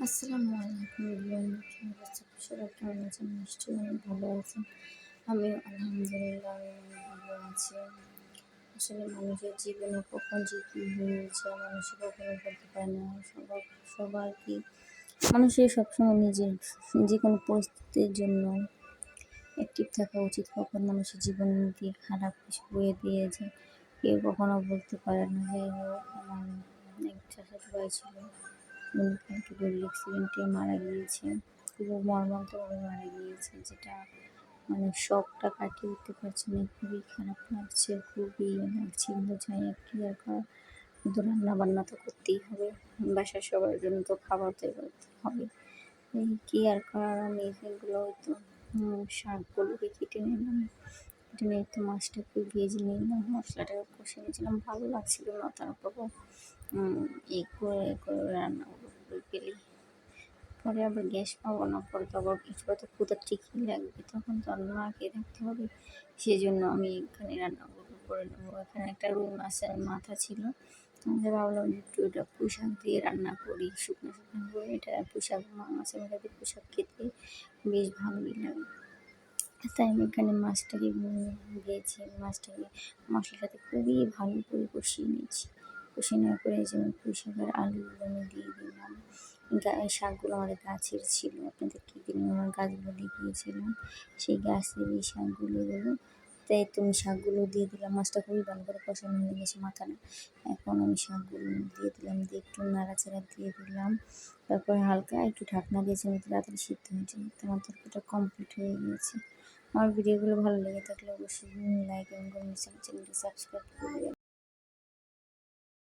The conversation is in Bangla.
আসসালামু আলাইকুম এভরিওয়ান, কি অবস্থা? সবাই কেমন আছেন? নিশ্চয়ই অনেক ভালো আছেন। আমি আলহামদুলিল্লাহ অনেক ভালো আছি। আসলে মানুষের জীবনে কখন যে কী হয়েছে মানুষে কখনো বলতে পারে না। সবার কি মানুষের সবসময় নিজের যে কোনো পরিস্থিতির জন্য অ্যাক্টিভ থাকা উচিত। কখন মানুষের জীবন দিয়ে খারাপ কিছু বয়ে দিয়ে যায় কেউ কখনো বলতে পারে না। যাই হোক, আমার এক চাচাতো ভাই ছিল, উনি কালকে রোড অ্যাক্সিডেন্টে মারা গিয়েছে। খুব মর্মান্তিকভাবে মারা গিয়েছে, যেটা মানে শকটা কাটিয়ে উঠতে পারছে না। খুবই খারাপ লাগছে, খুবই লাগছে। কিন্তু যাই হোক, কি আর করার, কিন্তু রান্না বান্না তো করতেই হবে, বাসার সবার জন্য তো খাবার তৈরি করতে হবে। এই কি আর করার, আমি এগুলো হয়তো শাকগুলোকে কেটে নিলাম, কেটে নিয়ে একটু মাছটাকে ভেজে নিলাম, মশলাটাকে কষে নিয়েছিলাম, ভালো লাগছিল না। তারপর করে রান্নাগুলো করে ফেলি। পরে আবার গ্যাস পাবো না, পরে তো আবার কিছু তো ক্ষুধা ঠিকই লাগবে, তখন তো আর না খেয়ে থাকতে হবে। সেই জন্য আমি এখানে রান্নাগুলো করে নেবো। এখানে একটা রুই মাছের মাথা ছিল, আমি ভাবলাম একটু এটা পুঁইশাক দিয়ে রান্না করি, শুকনো শুকনো করে। এটা পুঁইশাক, মাছের মাথা দিয়ে পুঁইশাক খেতে বেশ ভালোই লাগে। তাই আমি এখানে মাছটাকে ভেজে মাছটাকে মশলার সাথে খুবই ভালো করে কষিয়ে নিয়েছি। কষিয়ে নেওয়ার পরে যে আমি পুঁইশাকের আলুগুলো আমি দিয়ে দিলাম। শাকগুলো আমাদের গাছের ছিল, আপনাদের কী দিন আমার গাছগুলো দেখিয়েছিলাম, সেই গাছের এই শাকগুলো তাই তুমি শাকগুলো দিয়ে দিলাম। মাছটা খুবই ভালো করে কষানো হয়ে গেছে, মাথাটা। এখন আমি শাকগুলো দিয়ে দিলাম, দিয়ে একটু নাড়াচাড়া দিয়ে দিলাম। তারপরে হালকা একটু ঢাকনা দিয়েছি, আমি তাড়াতাড়ি সিদ্ধ হয়ে যায়। তোমার তরকারিটা কমপ্লিট হয়ে গিয়েছে। আমার ভিডিওগুলো ভালো লেগে থাকলে অবশ্যই লাইক এবং কমেন্ট, চ্যানেলটি সাবস্ক্রাইব করে